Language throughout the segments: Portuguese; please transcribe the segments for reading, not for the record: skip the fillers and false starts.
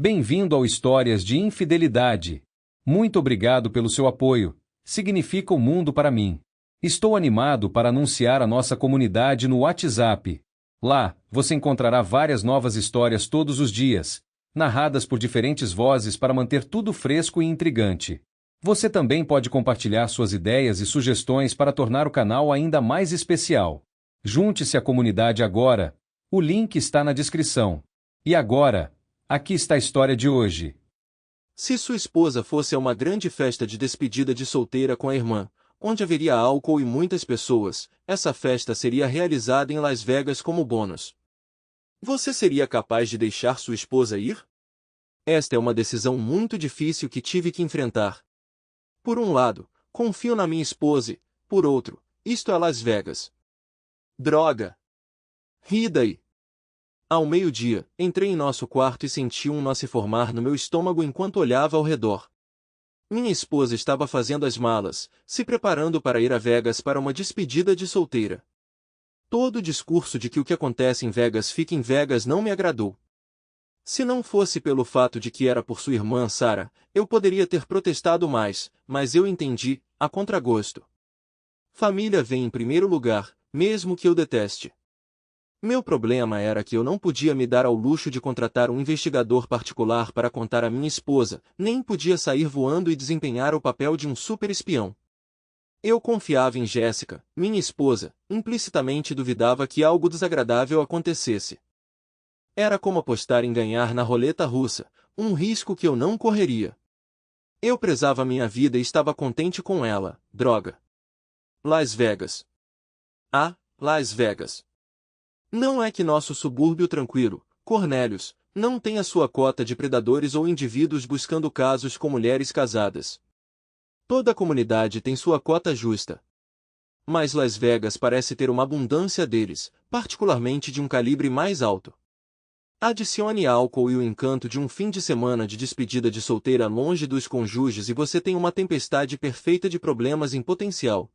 Bem-vindo ao Histórias de Infidelidade. Muito obrigado pelo seu apoio. Significa o mundo para mim. Estou animado para anunciar a nossa comunidade no WhatsApp. Lá, você encontrará várias novas histórias todos os dias, narradas por diferentes vozes para manter tudo fresco e intrigante. Você também pode compartilhar suas ideias e sugestões para tornar o canal ainda mais especial. Junte-se à comunidade agora. O link está na descrição. E agora, aqui está a história de hoje. Se sua esposa fosse a uma grande festa de despedida de solteira com a irmã, onde haveria álcool e muitas pessoas, essa festa seria realizada em Las Vegas como bônus. Você seria capaz de deixar sua esposa ir? Esta é uma decisão muito difícil que tive que enfrentar. Por um lado, confio na minha esposa e, por outro, isto é Las Vegas. Droga! Ri daí! Ao meio-dia, entrei em nosso quarto e senti um nó se formar no meu estômago enquanto olhava ao redor. Minha esposa estava fazendo as malas, se preparando para ir a Vegas para uma despedida de solteira. Todo o discurso de que o que acontece em Vegas fica em Vegas não me agradou. Se não fosse pelo fato de que era por sua irmã Sarah, eu poderia ter protestado mais, mas eu entendi, a contragosto. Família vem em primeiro lugar, mesmo que eu deteste. Meu problema era que eu não podia me dar ao luxo de contratar um investigador particular para contar à minha esposa, nem podia sair voando e desempenhar o papel de um super-espião. Eu confiava em Jéssica, minha esposa, implicitamente duvidava que algo desagradável acontecesse. Era como apostar em ganhar na roleta russa, um risco que eu não correria. Eu prezava minha vida e estava contente com ela, droga. Las Vegas. Ah, Las Vegas. Não é que nosso subúrbio tranquilo, Cornélios, não tenha sua cota de predadores ou indivíduos buscando casos com mulheres casadas. Toda a comunidade tem sua cota justa. Mas Las Vegas parece ter uma abundância deles, particularmente de um calibre mais alto. Adicione álcool e o encanto de um fim de semana de despedida de solteira longe dos cônjuges e você tem uma tempestade perfeita de problemas em potencial.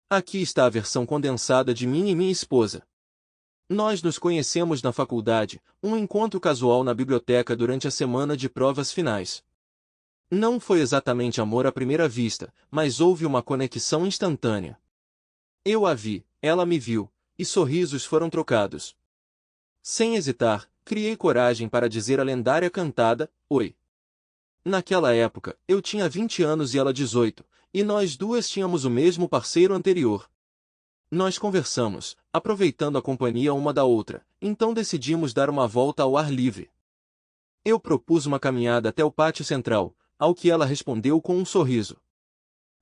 Aqui está a versão condensada de mim e minha esposa. Nós nos conhecemos na faculdade, um encontro casual na biblioteca durante a semana de provas finais. Não foi exatamente amor à primeira vista, mas houve uma conexão instantânea. Eu a vi, ela me viu, e sorrisos foram trocados. Sem hesitar, criei coragem para dizer a lendária cantada, oi. Naquela época, eu tinha 20 anos e ela 18, e nós duas tínhamos o mesmo parceiro anterior. Nós conversamos, aproveitando a companhia uma da outra, então decidimos dar uma volta ao ar livre. Eu propus uma caminhada até o pátio central, ao que ela respondeu com um sorriso.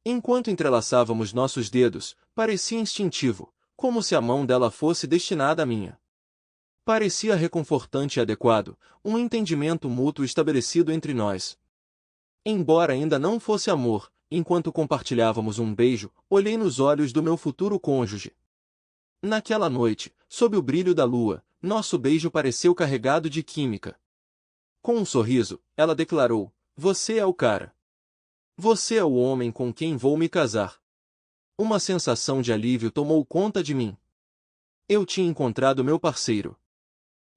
Enquanto entrelaçávamos nossos dedos, parecia instintivo, como se a mão dela fosse destinada à minha. Parecia reconfortante e adequado, um entendimento mútuo estabelecido entre nós. Embora ainda não fosse amor, enquanto compartilhávamos um beijo, olhei nos olhos do meu futuro cônjuge. Naquela noite, sob o brilho da lua, nosso beijo pareceu carregado de química. Com um sorriso, ela declarou: "Você é o cara. Você é o homem com quem vou me casar." Uma sensação de alívio tomou conta de mim. Eu tinha encontrado meu parceiro.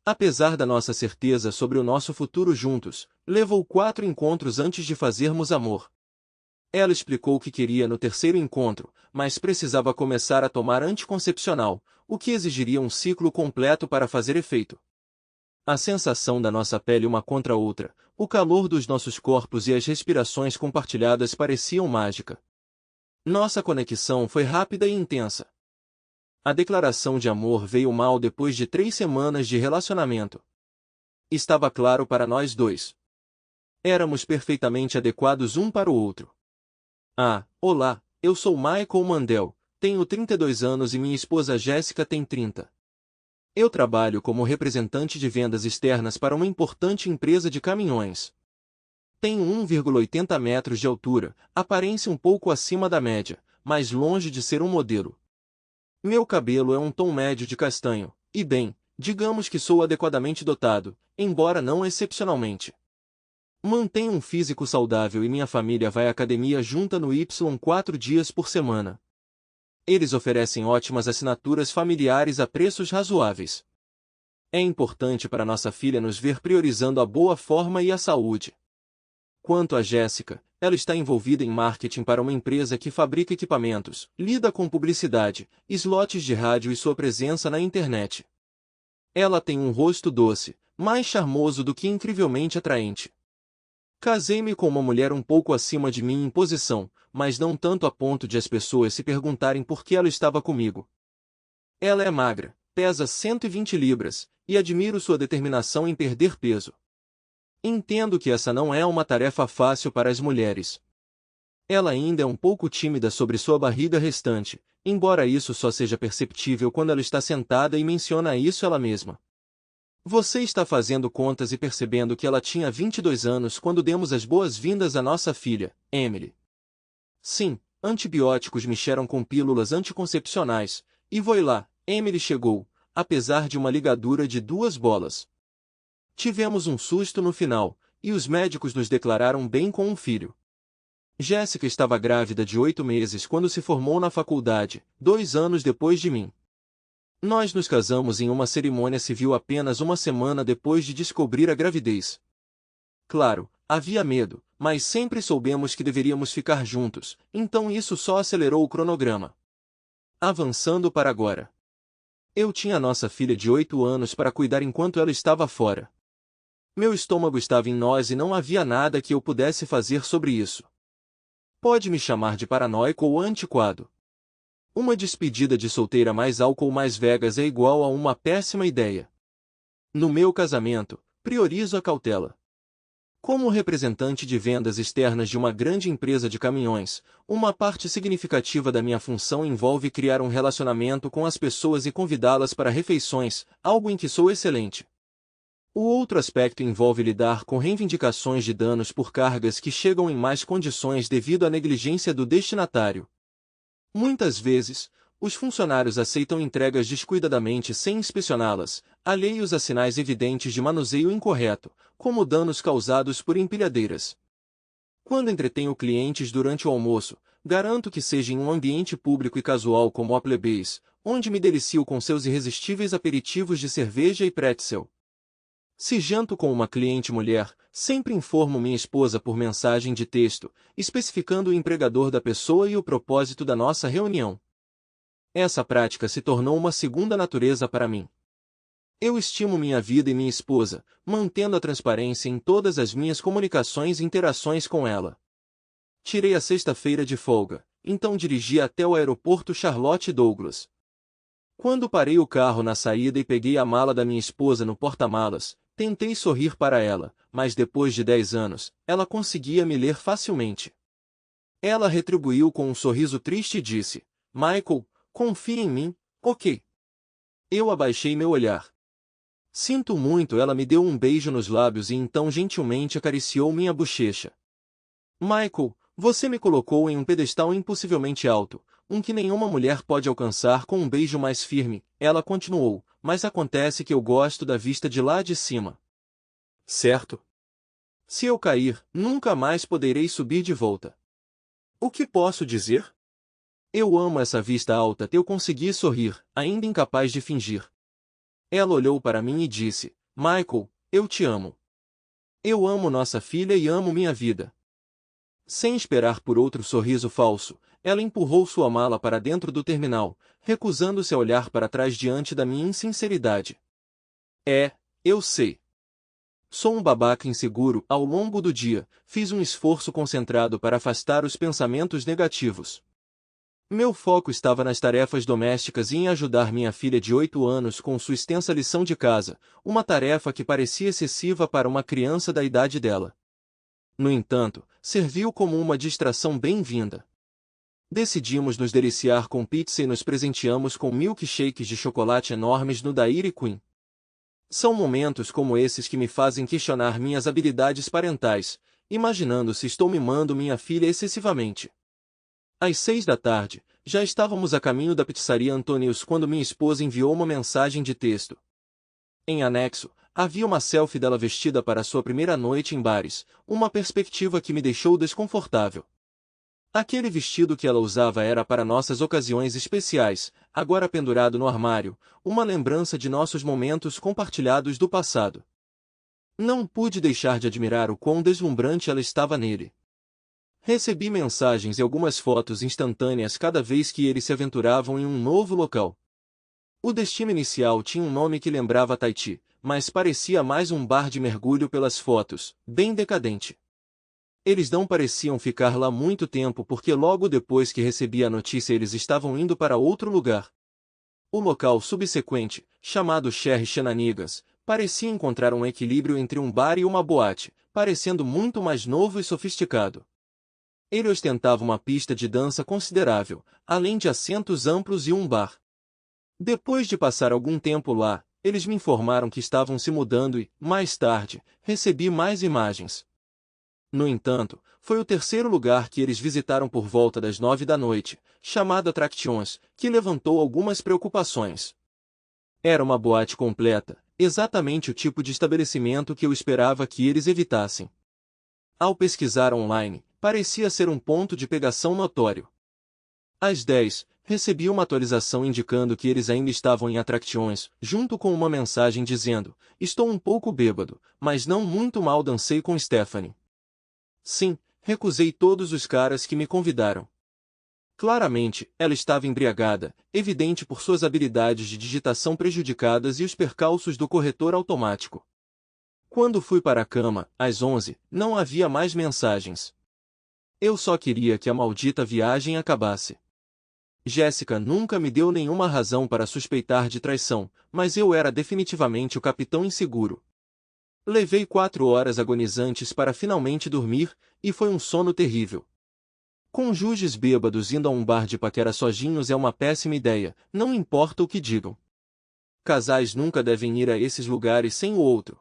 Apesar da nossa certeza sobre o nosso futuro juntos, levou 4 encontros antes de fazermos amor. Ela explicou o que queria no terceiro encontro, mas precisava começar a tomar anticoncepcional, o que exigiria um ciclo completo para fazer efeito. A sensação da nossa pele uma contra a outra, o calor dos nossos corpos e as respirações compartilhadas pareciam mágica. Nossa conexão foi rápida e intensa. A declaração de amor veio mal depois de 3 semanas de relacionamento. Estava claro para nós dois. Éramos perfeitamente adequados um para o outro. Ah, olá, eu sou Michael Mandel, tenho 32 anos e minha esposa Jéssica tem 30. Eu trabalho como representante de vendas externas para uma importante empresa de caminhões. Tenho 1,80 metros de altura, aparência um pouco acima da média, mas longe de ser um modelo. Meu cabelo é um tom médio de castanho, e bem, digamos que sou adequadamente dotado, embora não excepcionalmente. Mantenho um físico saudável e minha família vai à academia junta no Y 4 dias por semana. Eles oferecem ótimas assinaturas familiares a preços razoáveis. É importante para nossa filha nos ver priorizando a boa forma e a saúde. Quanto a Jéssica, ela está envolvida em marketing para uma empresa que fabrica equipamentos, lida com publicidade, slots de rádio e sua presença na internet. Ela tem um rosto doce, mais charmoso do que incrivelmente atraente. Casei-me com uma mulher um pouco acima de mim em posição, mas não tanto a ponto de as pessoas se perguntarem por que ela estava comigo. Ela é magra, pesa 120 libras, e admiro sua determinação em perder peso. Entendo que essa não é uma tarefa fácil para as mulheres. Ela ainda é um pouco tímida sobre sua barriga restante, embora isso só seja perceptível quando ela está sentada e menciona isso ela mesma. Você está fazendo contas e percebendo que ela tinha 22 anos quando demos as boas-vindas à nossa filha, Emily. Sim, antibióticos mexeram com pílulas anticoncepcionais, e voi lá, Emily chegou, apesar de uma ligadura de 2 bolas. Tivemos um susto no final, e os médicos nos declararam bem com um filho. Jéssica estava grávida de 8 meses quando se formou na faculdade, 2 anos depois de mim. Nós nos casamos em uma cerimônia civil apenas uma semana depois de descobrir a gravidez. Claro, havia medo, mas sempre soubemos que deveríamos ficar juntos, então isso só acelerou o cronograma. Avançando para agora. Eu tinha nossa filha de 8 anos para cuidar enquanto ela estava fora. Meu estômago estava em nós e não havia nada que eu pudesse fazer sobre isso. Pode me chamar de paranoico ou antiquado. Uma despedida de solteira mais álcool mais Vegas é igual a uma péssima ideia. No meu casamento, priorizo a cautela. Como representante de vendas externas de uma grande empresa de caminhões, uma parte significativa da minha função envolve criar um relacionamento com as pessoas e convidá-las para refeições, algo em que sou excelente. O outro aspecto envolve lidar com reivindicações de danos por cargas que chegam em más condições devido à negligência do destinatário. Muitas vezes, os funcionários aceitam entregas descuidadamente sem inspecioná-las, alheios a sinais evidentes de manuseio incorreto, como danos causados por empilhadeiras. Quando entretenho clientes durante o almoço, garanto que seja em um ambiente público e casual como a Plebei's, onde me delicio com seus irresistíveis aperitivos de cerveja e pretzel. Se janto com uma cliente mulher, sempre informo minha esposa por mensagem de texto, especificando o empregador da pessoa e o propósito da nossa reunião. Essa prática se tornou uma segunda natureza para mim. Eu estimo minha vida e minha esposa, mantendo a transparência em todas as minhas comunicações e interações com ela. Tirei a sexta-feira de folga, então dirigi até o aeroporto Charlotte Douglas. Quando parei o carro na saída e peguei a mala da minha esposa no porta-malas, tentei sorrir para ela, mas depois de 10 anos, ela conseguia me ler facilmente. Ela retribuiu com um sorriso triste e disse: Michael, confia em mim, ok? Eu abaixei meu olhar. Sinto muito, ela me deu um beijo nos lábios e então gentilmente acariciou minha bochecha. Michael, você me colocou em um pedestal impossivelmente alto, um que nenhuma mulher pode alcançar com um beijo mais firme, ela continuou, mas acontece que eu gosto da vista de lá de cima. Certo? Se eu cair, nunca mais poderei subir de volta. O que posso dizer? Eu amo essa vista alta. Eu consegui sorrir, ainda incapaz de fingir. Ela olhou para mim e disse: Michael, eu te amo. Eu amo nossa filha e amo minha vida. Sem esperar por outro sorriso falso, ela empurrou sua mala para dentro do terminal, recusando-se a olhar para trás diante da minha insinceridade. Eu sei. Sou um babaca inseguro. Ao longo do dia, fiz um esforço concentrado para afastar os pensamentos negativos. Meu foco estava nas tarefas domésticas e em ajudar minha filha de 8 anos com sua extensa lição de casa, uma tarefa que parecia excessiva para uma criança da idade dela. No entanto, serviu como uma distração bem-vinda. Decidimos nos deliciar com pizza e nos presenteamos com milkshakes de chocolate enormes no Dairy Queen. São momentos como esses que me fazem questionar minhas habilidades parentais, imaginando se estou mimando minha filha excessivamente. Às 6 da tarde, já estávamos a caminho da pizzaria Antonius quando minha esposa enviou uma mensagem de texto. Em anexo, havia uma selfie dela vestida para sua primeira noite em bares, uma perspectiva que me deixou desconfortável. Aquele vestido que ela usava era para nossas ocasiões especiais, agora pendurado no armário, uma lembrança de nossos momentos compartilhados do passado. Não pude deixar de admirar o quão deslumbrante ela estava nele. Recebi mensagens e algumas fotos instantâneas cada vez que eles se aventuravam em um novo local. O destino inicial tinha um nome que lembrava Tahiti, mas parecia mais um bar de mergulho pelas fotos, bem decadente. Eles não pareciam ficar lá muito tempo porque logo depois que recebi a notícia eles estavam indo para outro lugar. O local subsequente, chamado Cherry Shenanigans, parecia encontrar um equilíbrio entre um bar e uma boate, parecendo muito mais novo e sofisticado. Ele ostentava uma pista de dança considerável, além de assentos amplos e um bar. Depois de passar algum tempo lá, eles me informaram que estavam se mudando e, mais tarde, recebi mais imagens. No entanto, foi o terceiro lugar que eles visitaram por volta das 9 da noite, chamado Attractions, que levantou algumas preocupações. Era uma boate completa, exatamente o tipo de estabelecimento que eu esperava que eles evitassem. Ao pesquisar online, parecia ser um ponto de pegação notório. Às 10, recebi uma atualização indicando que eles ainda estavam em Attractions, junto com uma mensagem dizendo: "Estou um pouco bêbado, mas não muito mal, dancei com Stephanie." Sim, recusei todos os caras que me convidaram. Claramente, ela estava embriagada, evidente por suas habilidades de digitação prejudicadas e os percalços do corretor automático. Quando fui para a cama, às 11, não havia mais mensagens. Eu só queria que a maldita viagem acabasse. Jéssica nunca me deu nenhuma razão para suspeitar de traição, mas eu era definitivamente o capitão inseguro. Levei 4 horas agonizantes para finalmente dormir, e foi um sono terrível. Cônjuges bêbados indo a um bar de paquera sozinhos é uma péssima ideia, não importa o que digam. Casais nunca devem ir a esses lugares sem o outro.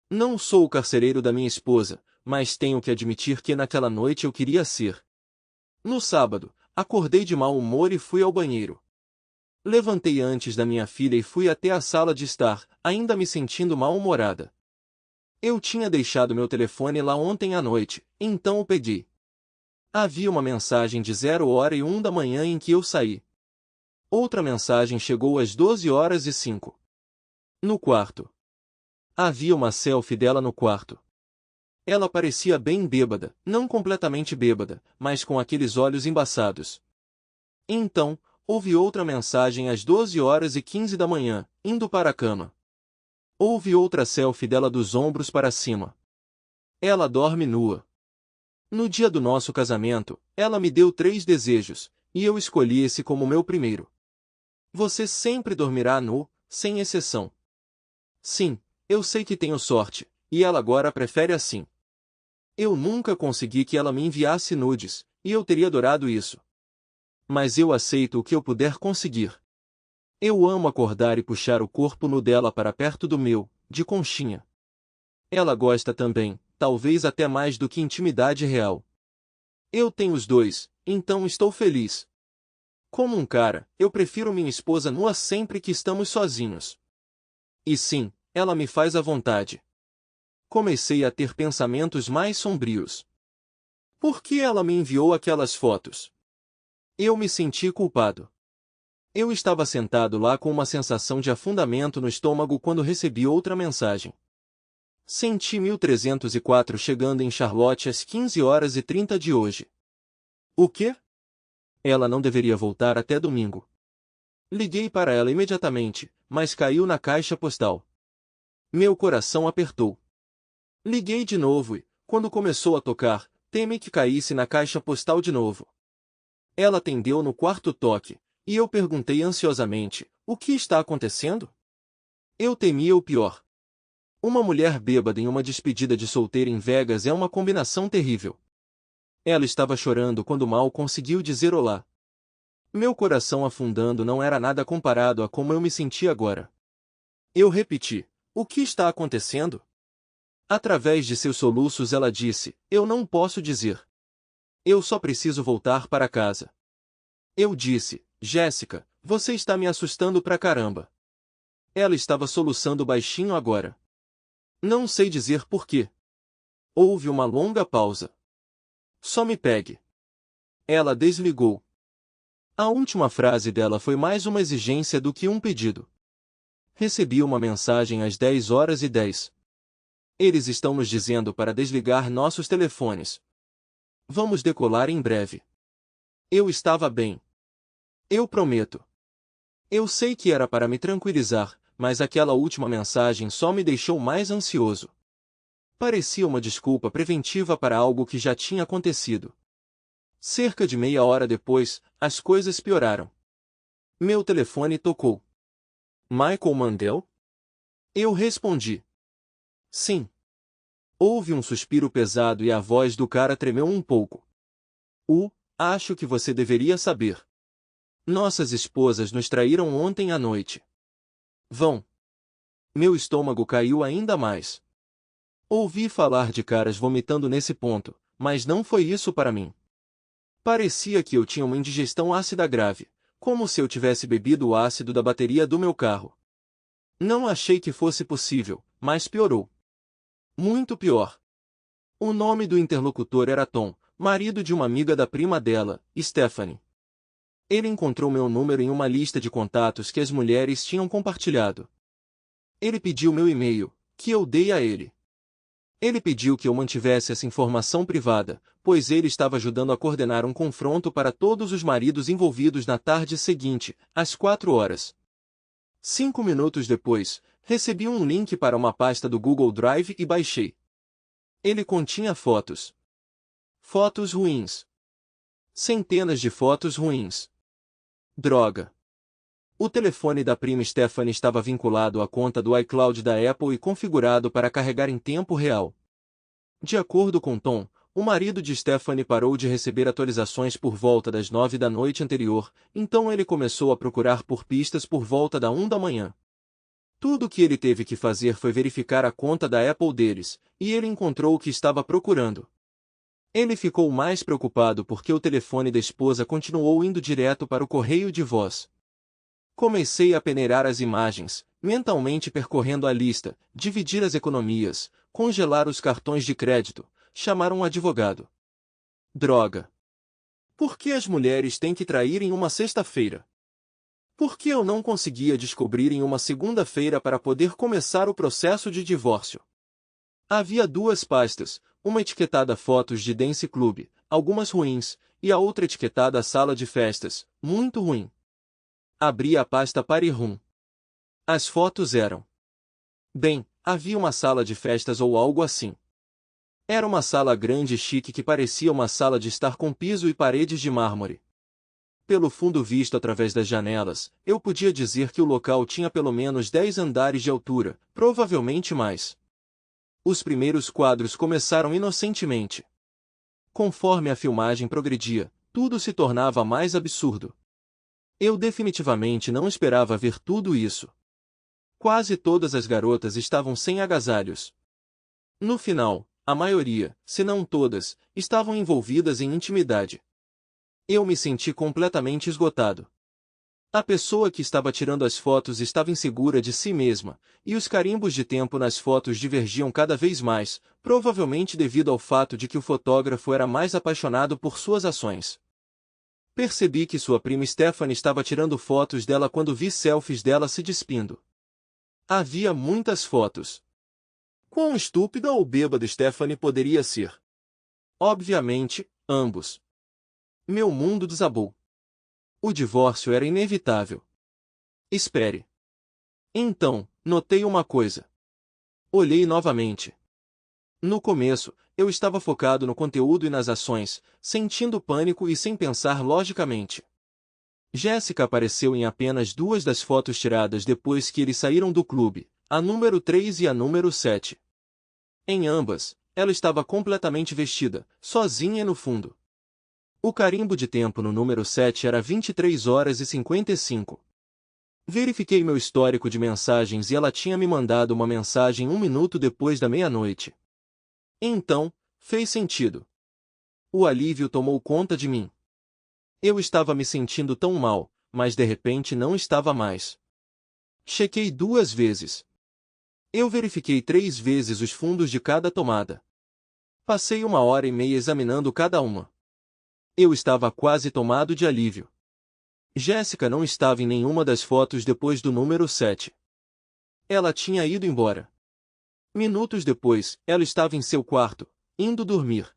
Não sou o carcereiro da minha esposa, mas tenho que admitir que naquela noite eu queria ser. No sábado, acordei de mau humor e fui ao banheiro. Levantei antes da minha filha e fui até a sala de estar, ainda me sentindo mal-humorada. Eu tinha deixado meu telefone lá ontem à noite, então o peguei. Havia uma mensagem de 0h01 da manhã em que eu saí. Outra mensagem chegou às 12h05. No quarto. Havia uma selfie dela no quarto. Ela parecia bem bêbada, não completamente bêbada, mas com aqueles olhos embaçados. Então, houve outra mensagem às 12h15 da manhã, indo para a cama. Houve outra selfie dela dos ombros para cima. Ela dorme nua. No dia do nosso casamento, ela me deu 3 desejos, e eu escolhi esse como meu primeiro. Você sempre dormirá nu, sem exceção. Sim, eu sei que tenho sorte, e ela agora prefere assim. Eu nunca consegui que ela me enviasse nudes, e eu teria adorado isso. Mas eu aceito o que eu puder conseguir. Eu amo acordar e puxar o corpo nu dela para perto do meu, de conchinha. Ela gosta também, talvez até mais do que intimidade real. Eu tenho os dois, então estou feliz. Como um cara, eu prefiro minha esposa nua sempre que estamos sozinhos. E sim, ela me faz à vontade. Comecei a ter pensamentos mais sombrios. Por que ela me enviou aquelas fotos? Eu me senti culpado. Eu estava sentado lá com uma sensação de afundamento no estômago quando recebi outra mensagem. Senti 1304 chegando em Charlotte às 15h30 de hoje. O quê? Ela não deveria voltar até domingo. Liguei para ela imediatamente, mas caiu na caixa postal. Meu coração apertou. Liguei de novo e, quando começou a tocar, temi que caísse na caixa postal de novo. Ela atendeu no quarto toque, e eu perguntei ansiosamente: o que está acontecendo? Eu temia o pior. Uma mulher bêbada em uma despedida de solteira em Vegas é uma combinação terrível. Ela estava chorando quando mal conseguiu dizer olá. Meu coração afundando não era nada comparado a como eu me sentia agora. Eu repeti: o que está acontecendo? Através de seus soluços ela disse: eu não posso dizer. Eu só preciso voltar para casa. Eu disse: Jéssica, você está me assustando pra caramba. Ela estava soluçando baixinho agora. Não sei dizer por quê. Houve uma longa pausa. Só me pegue. Ela desligou. A última frase dela foi mais uma exigência do que um pedido. Recebi uma mensagem às 10h10. Eles estão nos dizendo para desligar nossos telefones. Vamos decolar em breve. Eu estava bem. Eu prometo. Eu sei que era para me tranquilizar, mas aquela última mensagem só me deixou mais ansioso. Parecia uma desculpa preventiva para algo que já tinha acontecido. Cerca de meia hora depois, as coisas pioraram. Meu telefone tocou. Michael Mandel? Eu respondi. Sim. Houve um suspiro pesado e a voz do cara tremeu um pouco. Acho que você deveria saber. Nossas esposas nos traíram ontem à noite. Vão. Meu estômago caiu ainda mais. Ouvi falar de caras vomitando nesse ponto, mas não foi isso para mim. Parecia que eu tinha uma indigestão ácida grave, como se eu tivesse bebido o ácido da bateria do meu carro. Não achei que fosse possível, mas piorou. Muito pior. O nome do interlocutor era Tom, marido de uma amiga da prima dela, Stephanie. Ele encontrou meu número em uma lista de contatos que as mulheres tinham compartilhado. Ele pediu meu e-mail, que eu dei a ele. Ele pediu que eu mantivesse essa informação privada, pois ele estava ajudando a coordenar um confronto para todos os maridos envolvidos na tarde seguinte, às 4h. 5 minutos depois, recebi um link para uma pasta do Google Drive e baixei. Ele continha fotos. Fotos ruins. Centenas de fotos ruins. Droga. O telefone da prima Stephanie estava vinculado à conta do iCloud da Apple e configurado para carregar em tempo real. De acordo com Tom, o marido de Stephanie parou de receber atualizações por volta das 9 da noite anterior, então ele começou a procurar por pistas por volta da 1 da manhã. Tudo o que ele teve que fazer foi verificar a conta da Apple deles, e ele encontrou o que estava procurando. Ele ficou mais preocupado porque o telefone da esposa continuou indo direto para o correio de voz. Comecei a peneirar as imagens, mentalmente percorrendo a lista, dividir as economias, congelar os cartões de crédito, chamar um advogado. Droga! Por que as mulheres têm que trair em uma sexta-feira? Por que eu não conseguia descobrir em uma segunda-feira para poder começar o processo de divórcio? Havia 2 pastas, uma etiquetada Fotos de Dance Club, algumas ruins, e a outra etiquetada Sala de Festas, muito ruim. Abri a pasta Party Room. As fotos eram. Bem, havia uma sala de festas ou algo assim. Era uma sala grande e chique que parecia uma sala de estar com piso e paredes de mármore. Pelo fundo visto através das janelas, eu podia dizer que o local tinha pelo menos 10 andares de altura, provavelmente mais. Os primeiros quadros começaram inocentemente. Conforme a filmagem progredia, tudo se tornava mais absurdo. Eu definitivamente não esperava ver tudo isso. Quase todas as garotas estavam sem agasalhos. No final, a maioria, se não todas, estavam envolvidas em intimidade. Eu me senti completamente esgotado. A pessoa que estava tirando as fotos estava insegura de si mesma, e os carimbos de tempo nas fotos divergiam cada vez mais, provavelmente devido ao fato de que o fotógrafo era mais apaixonado por suas ações. Percebi que sua prima Stephanie estava tirando fotos dela quando vi selfies dela se despindo. Havia muitas fotos. Quão estúpida ou bêbada Stephanie poderia ser? Obviamente, ambos. Meu mundo desabou. O divórcio era inevitável. Espere. Então, notei uma coisa. Olhei novamente. No começo, eu estava focado no conteúdo e nas ações, sentindo pânico e sem pensar logicamente. Jéssica apareceu em apenas 2 das fotos tiradas depois que eles saíram do clube, a número 3 e a número 7. Em ambas, ela estava completamente vestida, sozinha no fundo. O carimbo de tempo no número 7 era 23h55. Verifiquei meu histórico de mensagens e ela tinha me mandado uma mensagem 1 minuto depois da meia-noite. Então, fez sentido. O alívio tomou conta de mim. Eu estava me sentindo tão mal, mas de repente não estava mais. Chequei 2 vezes. Eu verifiquei 3 vezes os fundos de cada tomada. Passei 1h30 examinando cada uma. Eu estava quase tomado de alívio. Jéssica não estava em nenhuma das fotos depois do número 7. Ela tinha ido embora. Minutos depois, ela estava em seu quarto, indo dormir.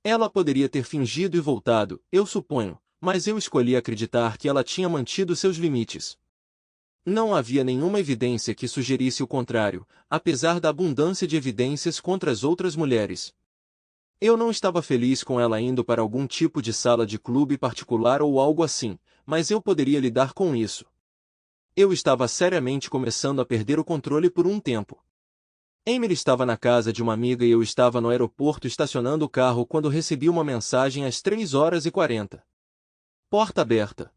Ela poderia ter fingido e voltado, eu suponho, mas eu escolhi acreditar que ela tinha mantido seus limites. Não havia nenhuma evidência que sugerisse o contrário, apesar da abundância de evidências contra as outras mulheres. Eu não estava feliz com ela indo para algum tipo de sala de clube particular ou algo assim, mas eu poderia lidar com isso. Eu estava seriamente começando a perder o controle por um tempo. Emily estava na casa de uma amiga e eu estava no aeroporto estacionando o carro quando recebi uma mensagem às 3h40. Porta aberta.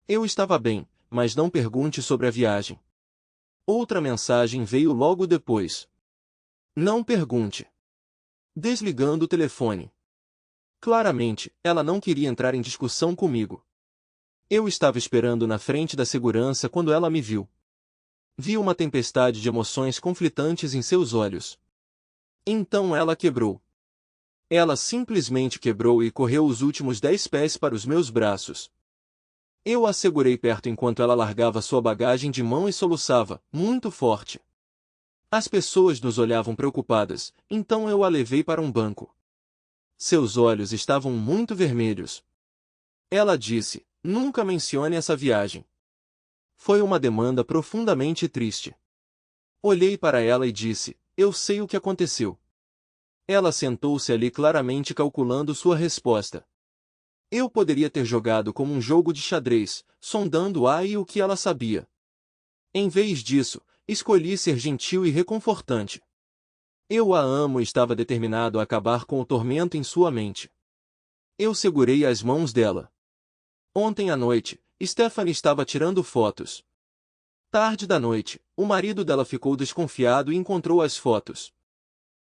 Eu estava bem, mas não pergunte sobre a viagem. Outra mensagem veio logo depois. Não pergunte. Desligando o telefone. Claramente, ela não queria entrar em discussão comigo. Eu estava esperando na frente da segurança quando ela me viu. Vi uma tempestade de emoções conflitantes em seus olhos. Então ela quebrou. Ela simplesmente quebrou e correu os últimos 10 pés para os meus braços. Eu a segurei perto enquanto ela largava sua bagagem de mão e soluçava, muito forte. As pessoas nos olhavam preocupadas, então eu a levei para um banco. Seus olhos estavam muito vermelhos. Ela disse, nunca mencione essa viagem. Foi uma demanda profundamente triste. Olhei para ela e disse, eu sei o que aconteceu. Ela sentou-se ali claramente calculando sua resposta. Eu poderia ter jogado como um jogo de xadrez, sondando-a e o que ela sabia. Em vez disso, escolhi ser gentil e reconfortante. Eu a amo e estava determinado a acabar com o tormento em sua mente. Eu segurei as mãos dela. Ontem à noite, Stephanie estava tirando fotos. Tarde da noite, o marido dela ficou desconfiado e encontrou as fotos.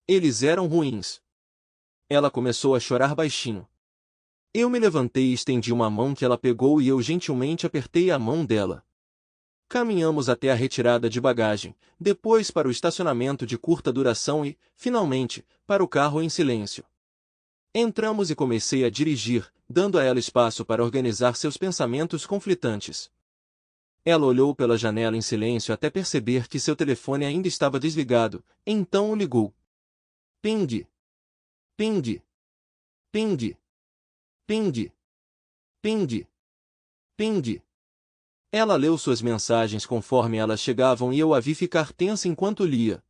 Eles eram ruins. Ela começou a chorar baixinho. Eu me levantei e estendi uma mão que ela pegou e eu gentilmente apertei a mão dela. Caminhamos até a retirada de bagagem, depois para o estacionamento de curta duração e, finalmente, para o carro em silêncio. Entramos e comecei a dirigir, dando a ela espaço para organizar seus pensamentos conflitantes. Ela olhou pela janela em silêncio até perceber que seu telefone ainda estava desligado, então o ligou. Ping. Ping. Ping. Ping. Ping. Ping. Ela leu suas mensagens conforme elas chegavam e eu a vi ficar tensa enquanto lia.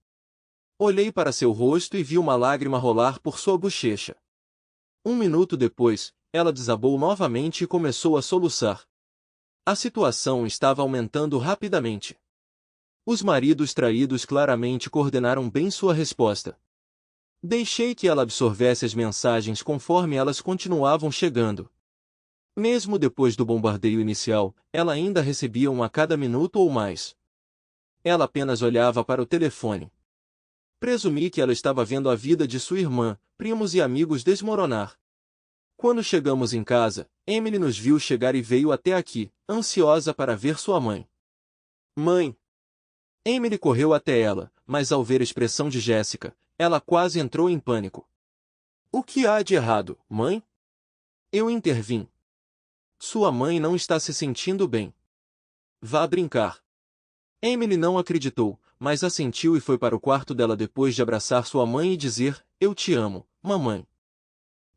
Olhei para seu rosto e vi uma lágrima rolar por sua bochecha. Um minuto depois, ela desabou novamente e começou a soluçar. A situação estava aumentando rapidamente. Os maridos traídos claramente coordenaram bem sua resposta. Deixei que ela absorvesse as mensagens conforme elas continuavam chegando. Mesmo depois do bombardeio inicial, ela ainda recebia um a cada minuto ou mais. Ela apenas olhava para o telefone. Presumi que ela estava vendo a vida de sua irmã, primos e amigos desmoronar. Quando chegamos em casa, Emily nos viu chegar e veio até aqui, ansiosa para ver sua mãe. Mãe! Emily correu até ela, mas ao ver a expressão de Jéssica, ela quase entrou em pânico. O que há de errado, mãe? Eu intervim. Sua mãe não está se sentindo bem. Vá brincar. Emily não acreditou, mas assentiu e foi para o quarto dela depois de abraçar sua mãe e dizer, eu te amo, mamãe.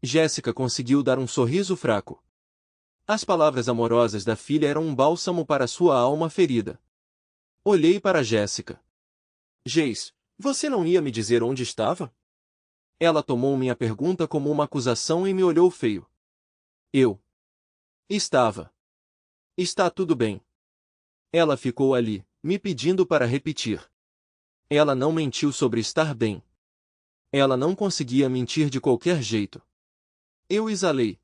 Jéssica conseguiu dar um sorriso fraco. As palavras amorosas da filha eram um bálsamo para sua alma ferida. Olhei para Jéssica. Geis, você não ia me dizer onde estava? Ela tomou minha pergunta como uma acusação e me olhou feio. Eu. Estava. Está tudo bem. Ela ficou ali, me pedindo para repetir. Ela não mentiu sobre estar bem. Ela não conseguia mentir de qualquer jeito. Eu exalei.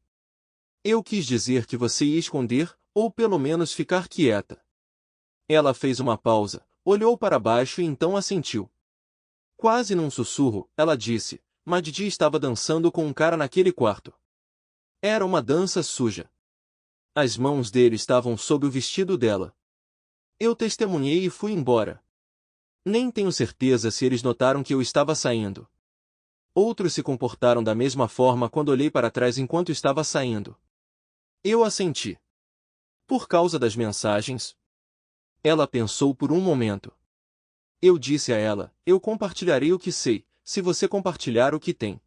Eu quis dizer que você ia esconder, ou pelo menos ficar quieta. Ela fez uma pausa, olhou para baixo e então assentiu. Quase num sussurro, ela disse, Maddi estava dançando com um cara naquele quarto. Era uma dança suja. As mãos dele estavam sob o vestido dela. Eu testemunhei e fui embora. Nem tenho certeza se eles notaram que eu estava saindo. Outros se comportaram da mesma forma quando olhei para trás enquanto estava saindo. Eu assenti. Por causa das mensagens? Ela pensou por um momento. Eu disse a ela, eu compartilharei o que sei, se você compartilhar o que tem.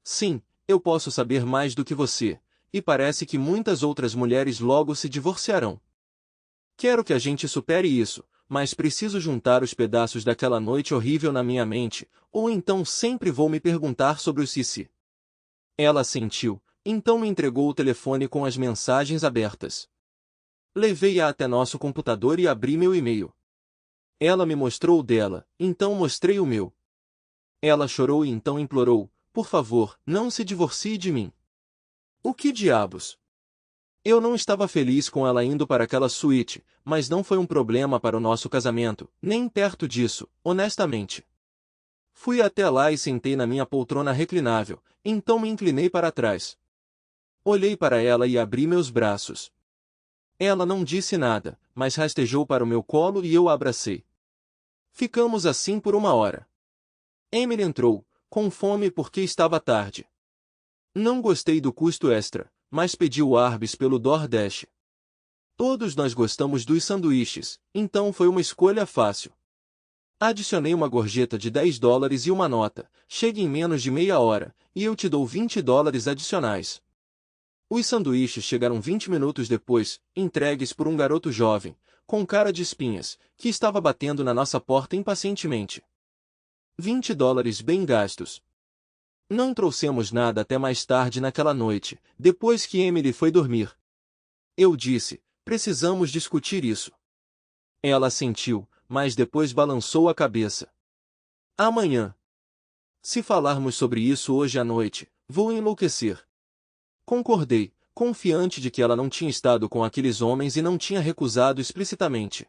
Sim, eu posso saber mais do que você, e parece que muitas outras mulheres logo se divorciarão. Quero que a gente supere isso, mas preciso juntar os pedaços daquela noite horrível na minha mente, ou então sempre vou me perguntar sobre o Sissi. Ela assentiu, então me entregou o telefone com as mensagens abertas. Levei-a até nosso computador e abri meu e-mail. Ela me mostrou o dela, então mostrei o meu. Ela chorou e então implorou, por favor, não se divorcie de mim. O que diabos? Eu não estava feliz com ela indo para aquela suíte, mas não foi um problema para o nosso casamento, nem perto disso, honestamente. Fui até lá e sentei na minha poltrona reclinável, então me inclinei para trás. Olhei para ela e abri meus braços. Ela não disse nada, mas rastejou para o meu colo e eu a abracei. Ficamos assim por 1 hora. Emily entrou, com fome porque estava tarde. Não gostei do custo extra, mas pedi o Arby's pelo DoorDash. Todos nós gostamos dos sanduíches, então foi uma escolha fácil. Adicionei uma gorjeta de $10 e uma nota, chegue em menos de meia hora, e eu te dou $20 adicionais. Os sanduíches chegaram 20 minutos depois, entregues por um garoto jovem, com cara de espinhas, que estava batendo na nossa porta impacientemente. $20 bem gastos. Não trouxemos nada até mais tarde naquela noite, depois que Emily foi dormir. Eu disse, precisamos discutir isso. Ela assentiu, mas depois balançou a cabeça. Amanhã. Se falarmos sobre isso hoje à noite, vou enlouquecer. Concordei, confiante de que ela não tinha estado com aqueles homens e não tinha recusado explicitamente.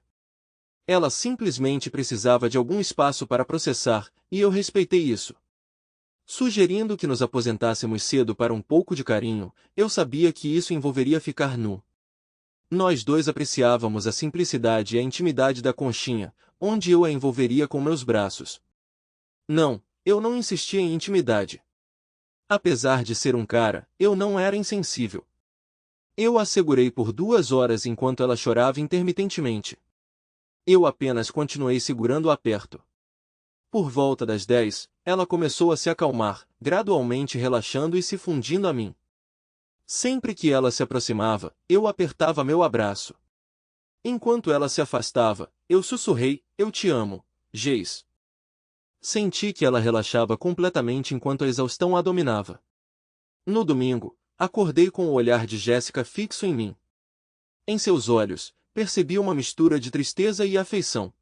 Ela simplesmente precisava de algum espaço para processar, e eu respeitei isso. Sugerindo que nos aposentássemos cedo para um pouco de carinho, eu sabia que isso envolveria ficar nu. Nós dois apreciávamos a simplicidade e a intimidade da conchinha, onde eu a envolveria com meus braços. Não, eu não insistia em intimidade. Apesar de ser um cara, eu não era insensível. Eu a segurei por 2 horas enquanto ela chorava intermitentemente. Eu apenas continuei segurando-a perto. Por volta das 10, ela começou a se acalmar, gradualmente relaxando e se fundindo a mim. Sempre que ela se aproximava, eu apertava meu abraço. Enquanto ela se afastava, eu sussurrei, eu te amo, Jace. Senti que ela relaxava completamente enquanto a exaustão a dominava. No domingo, acordei com o olhar de Jéssica fixo em mim. Em seus olhos, percebi uma mistura de tristeza e afeição.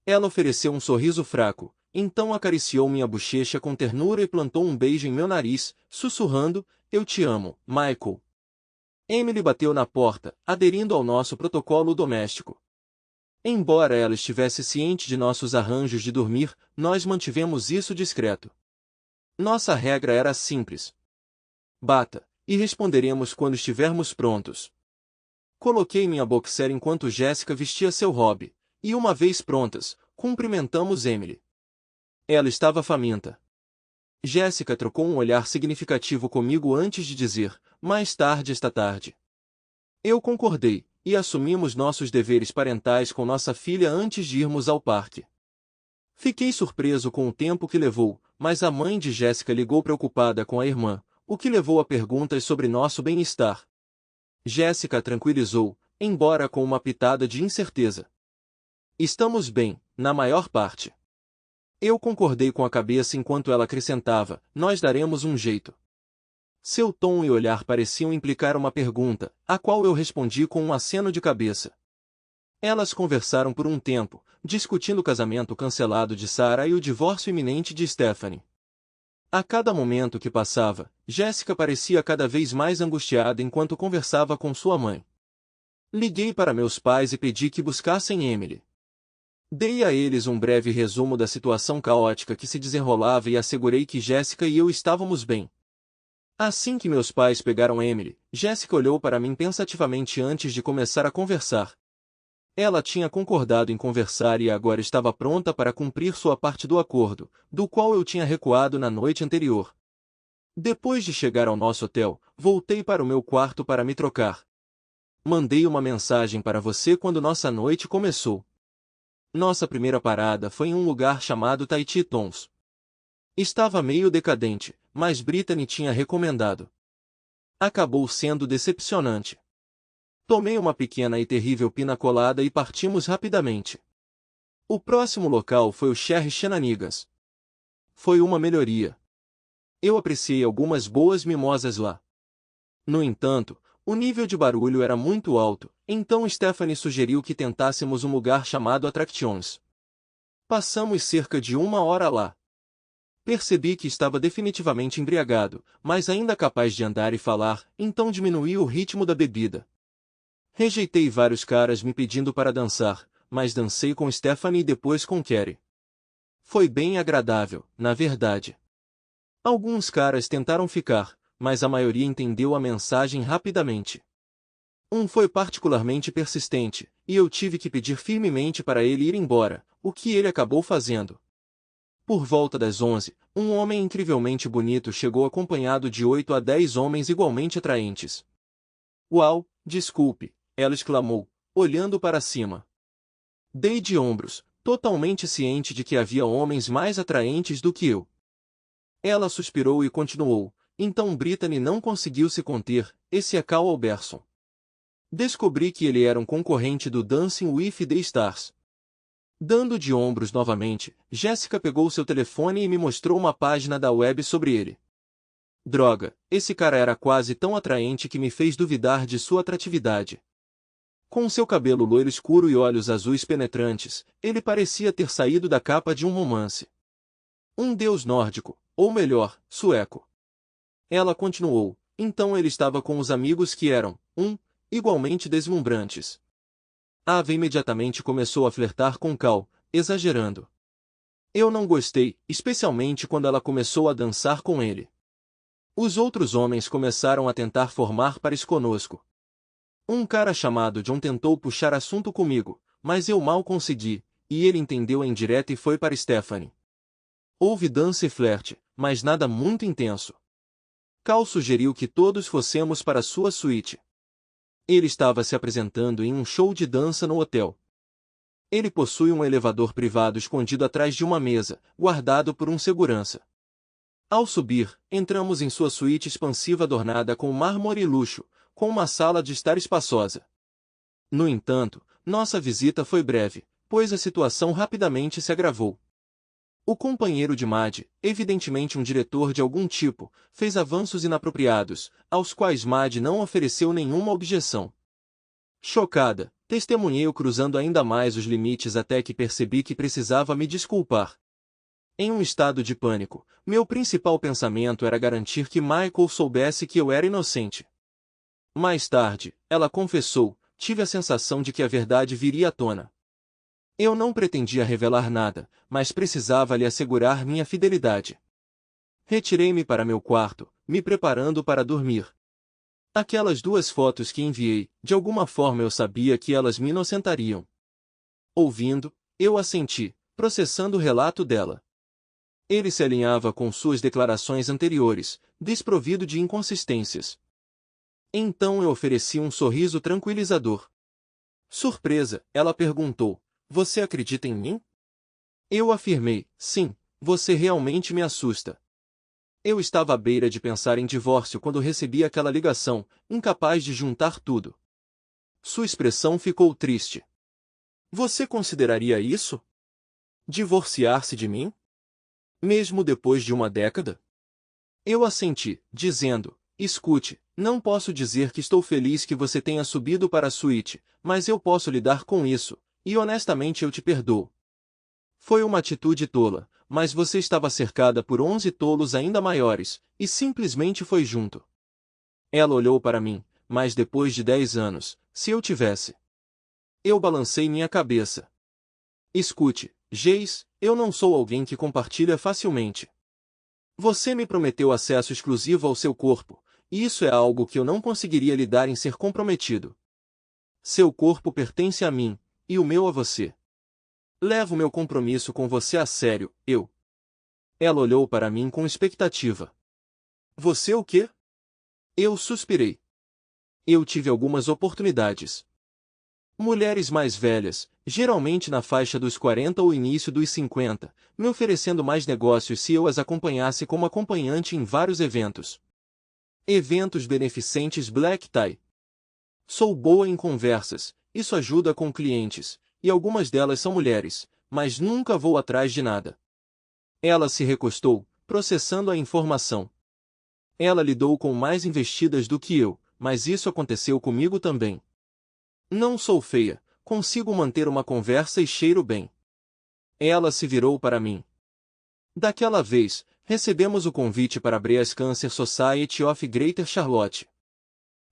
Ela ofereceu um sorriso fraco, então acariciou minha bochecha com ternura e plantou um beijo em meu nariz, sussurrando, eu te amo, Michael. Emily bateu na porta, aderindo ao nosso protocolo doméstico. Embora ela estivesse ciente de nossos arranjos de dormir, nós mantivemos isso discreto. Nossa regra era simples. Bata, e responderemos quando estivermos prontos. Coloquei minha boxer enquanto Jéssica vestia seu hobby, e uma vez prontas, cumprimentamos Emily. Ela estava faminta. Jéssica trocou um olhar significativo comigo antes de dizer, mais tarde esta tarde. Eu concordei, e assumimos nossos deveres parentais com nossa filha antes de irmos ao parque. Fiquei surpreso com o tempo que levou, mas a mãe de Jéssica ligou preocupada com a irmã, o que levou a perguntas sobre nosso bem-estar. Jéssica a tranquilizou, embora com uma pitada de incerteza. Estamos bem, na maior parte. Eu concordei com a cabeça enquanto ela acrescentava, nós daremos um jeito. Seu tom e olhar pareciam implicar uma pergunta, a qual eu respondi com um aceno de cabeça. Elas conversaram por um tempo, discutindo o casamento cancelado de Sarah e o divórcio iminente de Stephanie. A cada momento que passava, Jéssica parecia cada vez mais angustiada enquanto conversava com sua mãe. Liguei para meus pais e pedi que buscassem Emily. Dei a eles um breve resumo da situação caótica que se desenrolava e assegurei que Jéssica e eu estávamos bem. Assim que meus pais pegaram Emily, Jéssica olhou para mim pensativamente antes de começar a conversar. Ela tinha concordado em conversar e agora estava pronta para cumprir sua parte do acordo, do qual eu tinha recuado na noite anterior. Depois de chegar ao nosso hotel, voltei para o meu quarto para me trocar. Mandei uma mensagem para você quando nossa noite começou. Nossa primeira parada foi em um lugar chamado Tahiti Tons. Estava meio decadente, mas Brittany tinha recomendado. Acabou sendo decepcionante. Tomei uma pequena e terrível pina colada e partimos rapidamente. O próximo local foi o Sherry Shenanigans. Foi uma melhoria. Eu apreciei algumas boas mimosas lá. No entanto, o nível de barulho era muito alto, então Stephanie sugeriu que tentássemos um lugar chamado Attractions. Passamos cerca de 1 hora lá. Percebi que estava definitivamente embriagado, mas ainda capaz de andar e falar, então diminuí o ritmo da bebida. Rejeitei vários caras me pedindo para dançar, mas dancei com Stephanie e depois com Carrie. Foi bem agradável, na verdade. Alguns caras tentaram ficar, mas a maioria entendeu a mensagem rapidamente. Um foi particularmente persistente, e eu tive que pedir firmemente para ele ir embora, o que ele acabou fazendo. Por volta das 11, um homem incrivelmente bonito chegou acompanhado de 8 a 10 homens igualmente atraentes. Uau, desculpe, ela exclamou, olhando para cima. Dei de ombros, totalmente ciente de que havia homens mais atraentes do que eu. Ela suspirou e continuou, então Brittany não conseguiu se conter, esse é Carl Alberson. Descobri que ele era um concorrente do Dancing with the Stars. Dando de ombros novamente, Jessica pegou seu telefone e me mostrou uma página da web sobre ele. Droga, esse cara era quase tão atraente que me fez duvidar de sua atratividade. Com seu cabelo loiro escuro e olhos azuis penetrantes, ele parecia ter saído da capa de um romance. Um deus nórdico, ou melhor, sueco. Ela continuou, então ele estava com os amigos que eram, igualmente deslumbrantes. A Ava imediatamente começou a flertar com Cal, exagerando. Eu não gostei, especialmente quando ela começou a dançar com ele. Os outros homens começaram a tentar formar pares conosco. Um cara chamado John tentou puxar assunto comigo, mas eu mal consegui, e ele entendeu a indireta e foi para Stephanie. Houve dança e flerte, mas nada muito intenso. Cal sugeriu que todos fossemos para sua suíte. Ele estava se apresentando em um show de dança no hotel. Ele possui um elevador privado escondido atrás de uma mesa, guardado por um segurança. Ao subir, entramos em sua suíte expansiva adornada com mármore e luxo, com uma sala de estar espaçosa. No entanto, nossa visita foi breve, pois a situação rapidamente se agravou. O companheiro de Maddie, evidentemente um diretor de algum tipo, fez avanços inapropriados, aos quais Maddie não ofereceu nenhuma objeção. Chocada, testemunhei-o cruzando ainda mais os limites até que percebi que precisava me desculpar. Em um estado de pânico, meu principal pensamento era garantir que Michael soubesse que eu era inocente. Mais tarde, ela confessou, tive a sensação de que a verdade viria à tona. Eu não pretendia revelar nada, mas precisava lhe assegurar minha fidelidade. Retirei-me para meu quarto, me preparando para dormir. Aquelas 2 fotos que enviei, de alguma forma eu sabia que elas me inocentariam. Ouvindo, eu assenti, processando o relato dela. Ele se alinhava com suas declarações anteriores, desprovido de inconsistências. Então eu ofereci um sorriso tranquilizador. Surpresa, ela perguntou, você acredita em mim? Eu afirmei, sim, você realmente me assusta. Eu estava à beira de pensar em divórcio quando recebi aquela ligação, incapaz de juntar tudo. Sua expressão ficou triste. Você consideraria isso? Divorciar-se de mim? Mesmo depois de 1 década? Eu assenti, dizendo, escute, não posso dizer que estou feliz que você tenha subido para a suíte, mas eu posso lidar com isso, e honestamente eu te perdoo. Foi uma atitude tola, mas você estava cercada por 11 tolos ainda maiores, e simplesmente foi junto. Ela olhou para mim, mas depois de 10 anos, se eu tivesse. Eu balancei minha cabeça. Escute, Jace, eu não sou alguém que compartilha facilmente. Você me prometeu acesso exclusivo ao seu corpo, e isso é algo que eu não conseguiria lidar em ser comprometido. Seu corpo pertence a mim, e o meu a você. Levo meu compromisso com você a sério, eu. Ela olhou para mim com expectativa. Você o quê? Eu suspirei. Eu tive algumas oportunidades. Mulheres mais velhas, geralmente na faixa dos 40 ou início dos 50, me oferecendo mais negócios se eu as acompanhasse como acompanhante em vários eventos. Eventos beneficentes black tie. Sou boa em conversas, isso ajuda com clientes, e algumas delas são mulheres, mas nunca vou atrás de nada. Ela se recostou, processando a informação. Ela lidou com mais investidas do que eu, mas isso aconteceu comigo também. Não sou feia, consigo manter uma conversa e cheiro bem. Ela se virou para mim. Daquela vez, recebemos o convite para a Breast Cancer Society of Greater Charlotte.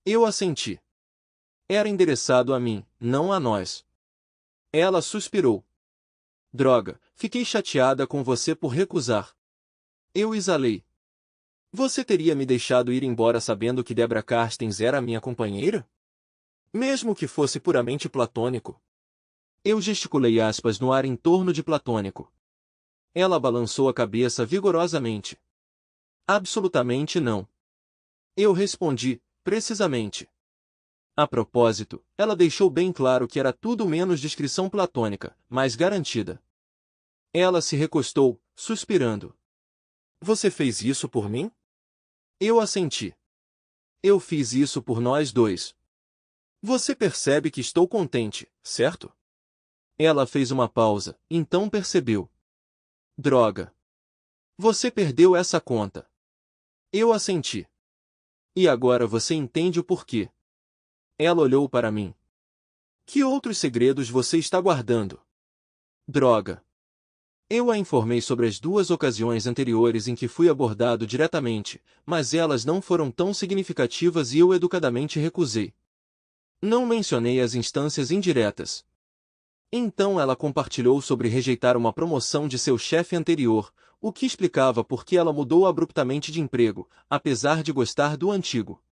Eu assenti. Era endereçado a mim, não a nós. Ela suspirou. Droga, fiquei chateada com você por recusar. Eu exalei. Você teria me deixado ir embora sabendo que Deborah Carstens era minha companheira? Mesmo que fosse puramente platônico. Eu gesticulei aspas no ar em torno de platônico. Ela balançou a cabeça vigorosamente. Absolutamente não. Eu respondi, precisamente. A propósito, ela deixou bem claro que era tudo menos descrição platônica, mas garantida. Ela se recostou, suspirando. Você fez isso por mim? Eu assenti. Eu fiz isso por nós dois. Você percebe que estou contente, certo? Ela fez uma pausa, então percebeu. Droga. Você perdeu essa conta. Eu assenti. E agora você entende o porquê. Ela olhou para mim. Que outros segredos você está guardando? Droga. Eu a informei sobre as 2 ocasiões anteriores em que fui abordado diretamente, mas elas não foram tão significativas e eu educadamente recusei. Não mencionei as instâncias indiretas. Então ela compartilhou sobre rejeitar uma promoção de seu chefe anterior, o que explicava por que ela mudou abruptamente de emprego, apesar de gostar do antigo.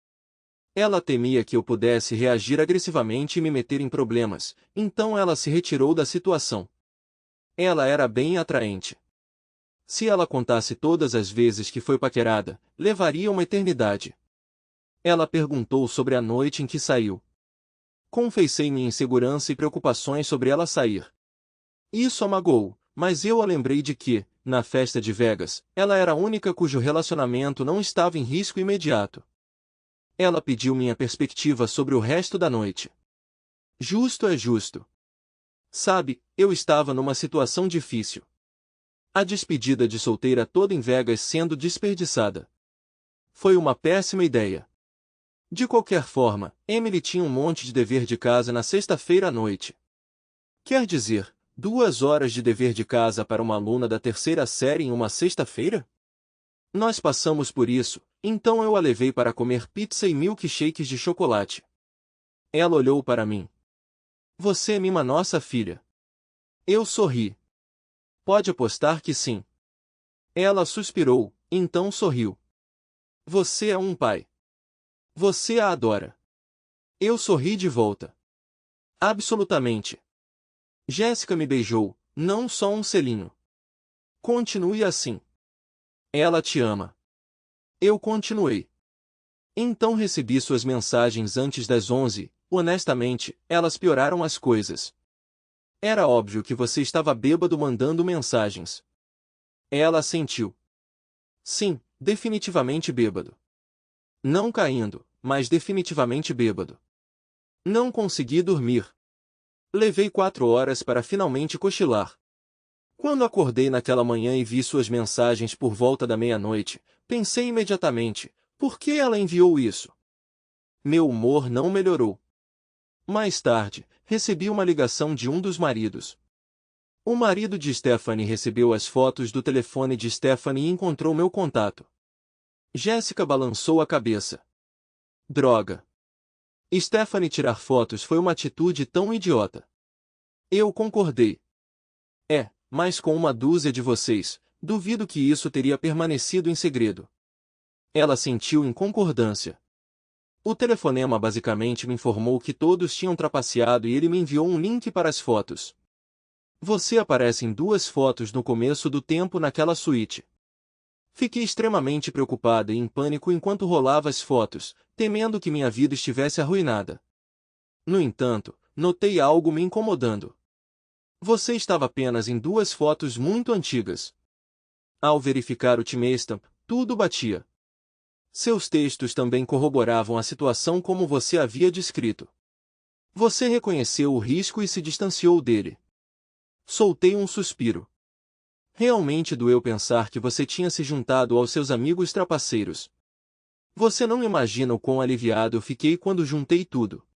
Ela temia que eu pudesse reagir agressivamente e me meter em problemas, então ela se retirou da situação. Ela era bem atraente. Se ela contasse todas as vezes que foi paquerada, levaria uma eternidade. Ela perguntou sobre a noite em que saiu. Confessei minha insegurança e preocupações sobre ela sair. Isso a magoou, mas eu a lembrei de que, na festa de Vegas, ela era a única cujo relacionamento não estava em risco imediato. Ela pediu minha perspectiva sobre o resto da noite. Justo é justo. Sabe, eu estava numa situação difícil. A despedida de solteira toda em Vegas sendo desperdiçada. Foi uma péssima ideia. De qualquer forma, Emily tinha um monte de dever de casa na sexta-feira à noite. Quer dizer, 2 horas de dever de casa para uma aluna da 3ª série em uma sexta-feira? Nós passamos por isso, então eu a levei para comer pizza e milkshakes de chocolate. Ela olhou para mim. Você mima nossa filha. Eu sorri. Pode apostar que sim. Ela suspirou, então sorriu. Você é um pai. Você a adora. Eu sorri de volta. Absolutamente. Jéssica me beijou, não só um selinho. Continue assim. Ela te ama. Eu continuei. Então recebi suas mensagens antes das 11, honestamente, elas pioraram as coisas. Era óbvio que você estava bêbado mandando mensagens. Ela assentiu. Sim, definitivamente bêbado. Não caindo, mas definitivamente bêbado. Não consegui dormir. Levei 4 horas para finalmente cochilar. Quando acordei naquela manhã e vi suas mensagens por volta da meia-noite, pensei imediatamente, por que ela enviou isso? Meu humor não melhorou. Mais tarde, recebi uma ligação de um dos maridos. O marido de Stephanie recebeu as fotos do telefone de Stephanie e encontrou meu contato. Jéssica balançou a cabeça. Droga. Stephanie tirar fotos foi uma atitude tão idiota. Eu concordei. Mas com uma dúzia de vocês, duvido que isso teria permanecido em segredo. Ela sentiu em concordância. O telefonema basicamente me informou que todos tinham trapaceado e ele me enviou um link para as fotos. Você aparece em 2 fotos no começo do tempo naquela suíte. Fiquei extremamente preocupada e em pânico enquanto rolava as fotos, temendo que minha vida estivesse arruinada. No entanto, notei algo me incomodando. Você estava apenas em 2 fotos muito antigas. Ao verificar o timestamp, tudo batia. Seus textos também corroboravam a situação como você havia descrito. Você reconheceu o risco e se distanciou dele. Soltei um suspiro. Realmente doeu pensar que você tinha se juntado aos seus amigos trapaceiros. Você não imagina o quão aliviado eu fiquei quando juntei tudo.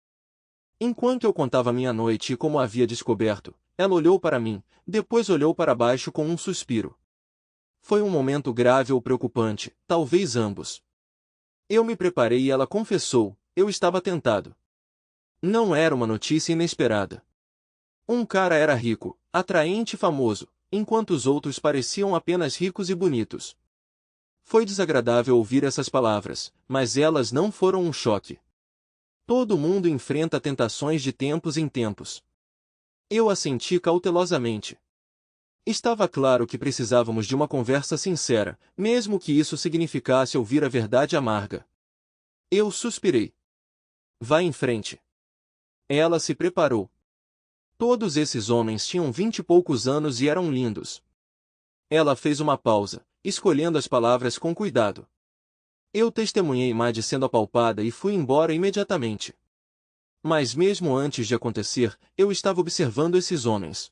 Enquanto eu contava minha noite e como havia descoberto, ela olhou para mim, depois olhou para baixo com um suspiro. Foi um momento grave ou preocupante, talvez ambos. Eu me preparei e ela confessou, eu estava tentado. Não era uma notícia inesperada. Um cara era rico, atraente e famoso, enquanto os outros pareciam apenas ricos e bonitos. Foi desagradável ouvir essas palavras, mas elas não foram um choque. Todo mundo enfrenta tentações de tempos em tempos. Eu assenti cautelosamente. Estava claro que precisávamos de uma conversa sincera, mesmo que isso significasse ouvir a verdade amarga. Eu suspirei. Vá em frente. Ela se preparou. Todos esses homens tinham 20 e poucos anos e eram lindos. Ela fez uma pausa, escolhendo as palavras com cuidado. Eu testemunhei Maddie sendo apalpada e fui embora imediatamente. Mas mesmo antes de acontecer, eu estava observando esses homens.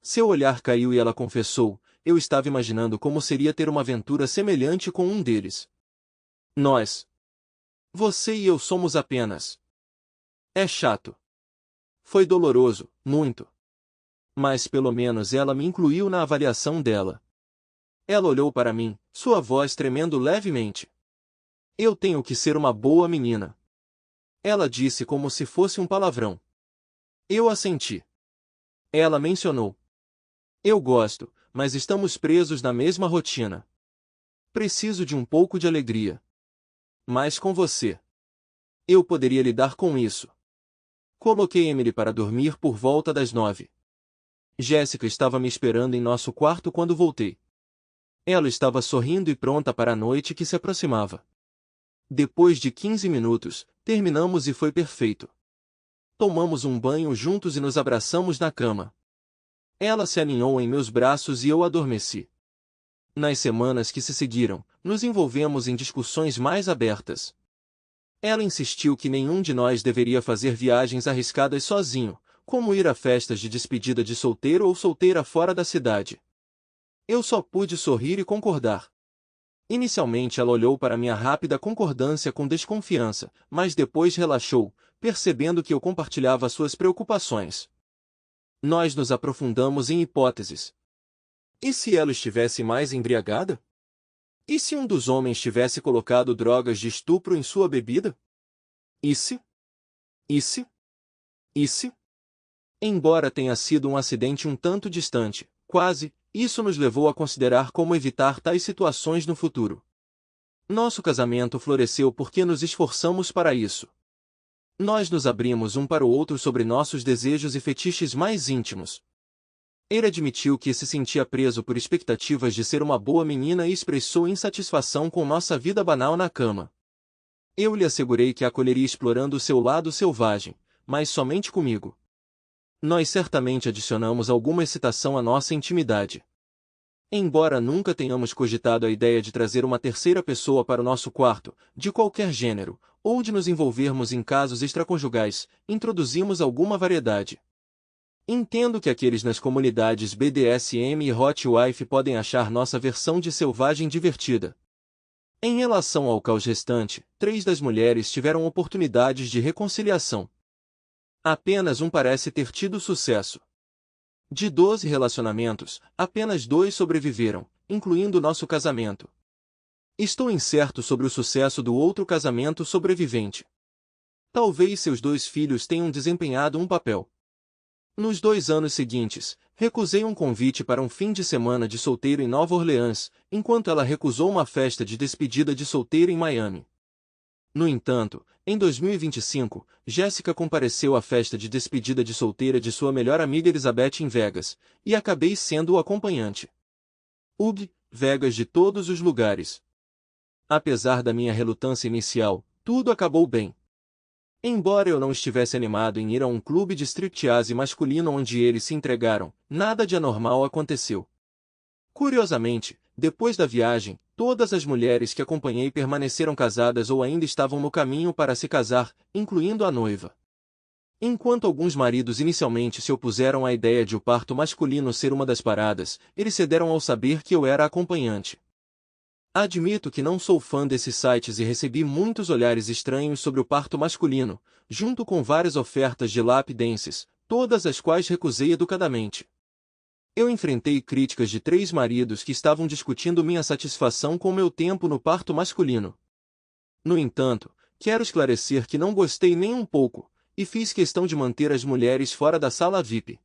Seu olhar caiu e ela confessou, eu estava imaginando como seria ter uma aventura semelhante com um deles. Nós. Você e eu somos apenas. É chato. Foi doloroso, muito. Mas pelo menos ela me incluiu na avaliação dela. Ela olhou para mim, sua voz tremendo levemente. Eu tenho que ser uma boa menina. Ela disse como se fosse um palavrão. Eu assenti. Ela mencionou. Eu gosto, mas estamos presos na mesma rotina. Preciso de um pouco de alegria. Mas com você. Eu poderia lidar com isso. Coloquei Emily para dormir por volta das 9. Jéssica estava me esperando em nosso quarto quando voltei. Ela estava sorrindo e pronta para a noite que se aproximava. Depois de 15 minutos, terminamos e foi perfeito. Tomamos um banho juntos e nos abraçamos na cama. Ela se aninhou em meus braços e eu adormeci. Nas semanas que se seguiram, nos envolvemos em discussões mais abertas. Ela insistiu que nenhum de nós deveria fazer viagens arriscadas sozinho, como ir a festas de despedida de solteiro ou solteira fora da cidade. Eu só pude sorrir e concordar. Inicialmente ela olhou para minha rápida concordância com desconfiança, mas depois relaxou, percebendo que eu compartilhava suas preocupações. Nós nos aprofundamos em hipóteses. E se ela estivesse mais embriagada? E se um dos homens tivesse colocado drogas de estupro em sua bebida? E se? E se? E se? Embora tenha sido um acidente um tanto distante, quase, isso nos levou a considerar como evitar tais situações no futuro. Nosso casamento floresceu porque nos esforçamos para isso. Nós nos abrimos um para o outro sobre nossos desejos e fetiches mais íntimos. Ele admitiu que se sentia preso por expectativas de ser uma boa menina e expressou insatisfação com nossa vida banal na cama. Eu lhe assegurei que a acolheria explorando o seu lado selvagem, mas somente comigo. Nós certamente adicionamos alguma excitação à nossa intimidade. Embora nunca tenhamos cogitado a ideia de trazer uma terceira pessoa para o nosso quarto, de qualquer gênero, ou de nos envolvermos em casos extraconjugais, introduzimos alguma variedade. Entendo que aqueles nas comunidades BDSM e Hot Wife podem achar nossa versão de selvagem divertida. Em relação ao caos restante, 3 das mulheres tiveram oportunidades de reconciliação. Apenas um parece ter tido sucesso. De 12 relacionamentos, apenas 2 sobreviveram, incluindo nosso casamento. Estou incerto sobre o sucesso do outro casamento sobrevivente. Talvez seus 2 filhos tenham desempenhado um papel. Nos 2 anos seguintes, recusei um convite para um fim de semana de solteiro em Nova Orleans, enquanto ela recusou uma festa de despedida de solteiro em Miami. No entanto, Em 2025, Jéssica compareceu à festa de despedida de solteira de sua melhor amiga Elizabeth em Vegas, e acabei sendo o acompanhante. Vegas de todos os lugares. Apesar da minha relutância inicial, tudo acabou bem. Embora eu não estivesse animado em ir a um clube de striptease masculino onde eles se entregaram, nada de anormal aconteceu. Curiosamente, depois da viagem, todas as mulheres que acompanhei permaneceram casadas ou ainda estavam no caminho para se casar, incluindo a noiva. Enquanto alguns maridos inicialmente se opuseram à ideia de o parto masculino ser uma das paradas, eles cederam ao saber que eu era acompanhante. Admito que não sou fã desses sites e recebi muitos olhares estranhos sobre o parto masculino, junto com várias ofertas de lap dances, todas as quais recusei educadamente. Eu enfrentei críticas de 3 maridos que estavam discutindo minha satisfação com meu tempo no parto masculino. No entanto, quero esclarecer que não gostei nem um pouco, e fiz questão de manter as mulheres fora da sala VIP.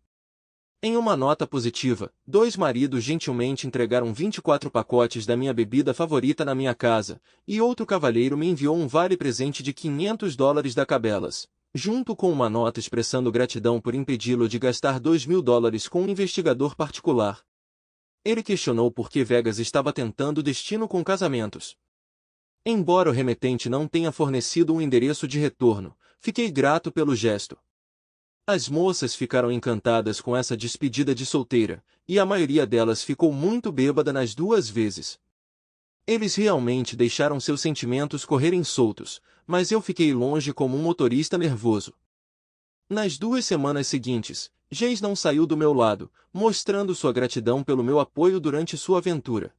Em uma nota positiva, 2 maridos gentilmente entregaram 24 pacotes da minha bebida favorita na minha casa, e outro cavalheiro me enviou um vale-presente de $500 da Cabela's, junto com uma nota expressando gratidão por impedi-lo de gastar $2.000 com um investigador particular. Ele questionou por que Vegas estava tentando destino com casamentos. Embora o remetente não tenha fornecido um endereço de retorno, fiquei grato pelo gesto. As moças ficaram encantadas com essa despedida de solteira, e a maioria delas ficou muito bêbada nas 2 vezes. Eles realmente deixaram seus sentimentos correrem soltos, mas eu fiquei longe como um motorista nervoso. Nas 2 semanas seguintes, Jace não saiu do meu lado, mostrando sua gratidão pelo meu apoio durante sua aventura.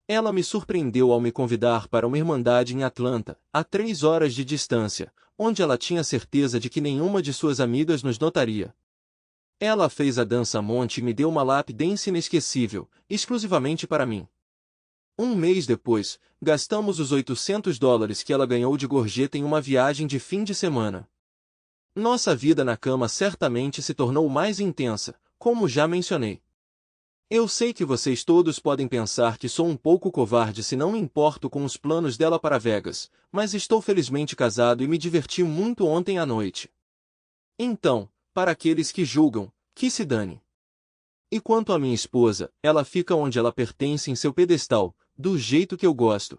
Ela me surpreendeu ao me convidar para uma irmandade em Atlanta, a 3 horas de distância, onde ela tinha certeza de que nenhuma de suas amigas nos notaria. Ela fez a dança monte e me deu uma lap dance inesquecível, exclusivamente para mim. Um mês depois, gastamos os $800 que ela ganhou de gorjeta em uma viagem de fim de semana. Nossa vida na cama certamente se tornou mais intensa, como já mencionei. Eu sei que vocês todos podem pensar que sou um pouco covarde se não me importo com os planos dela para Vegas, mas estou felizmente casado e me diverti muito ontem à noite. Então, para aqueles que julgam, que se dane. E quanto à minha esposa, ela fica onde ela pertence em seu pedestal, do jeito que eu gosto.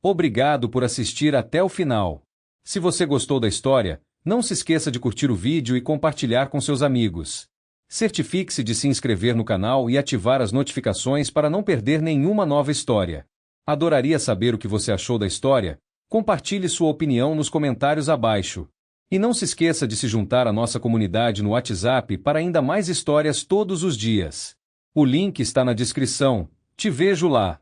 Obrigado por assistir até o final. Se você gostou da história, não se esqueça de curtir o vídeo e compartilhar com seus amigos. Certifique-se de se inscrever no canal e ativar as notificações para não perder nenhuma nova história. Adoraria saber o que você achou da história. Compartilhe sua opinião nos comentários abaixo. E não se esqueça de se juntar à nossa comunidade no WhatsApp para ainda mais histórias todos os dias. O link está na descrição. Te vejo lá.